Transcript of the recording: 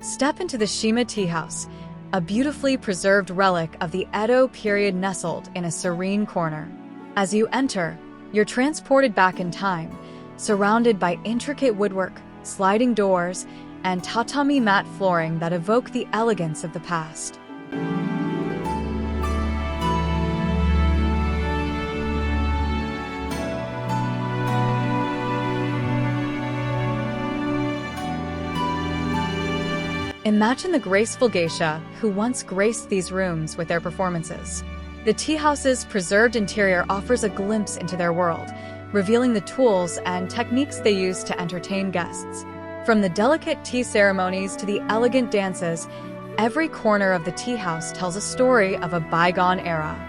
Step into the Shima Teahouse, a beautifully preserved relic of the Edo period nestled in a serene corner. As you enter, you're transported back in time, surrounded by intricate woodwork, sliding doors, and tatami mat flooring that evoke the elegance of the past. Imagine the graceful geisha who once graced these rooms with their performances. The tea house's preserved interior offers a glimpse into their world, revealing the tools and techniques they use to entertain guests. From the delicate tea ceremonies to the elegant dances, every corner of the tea house tells a story of a bygone era.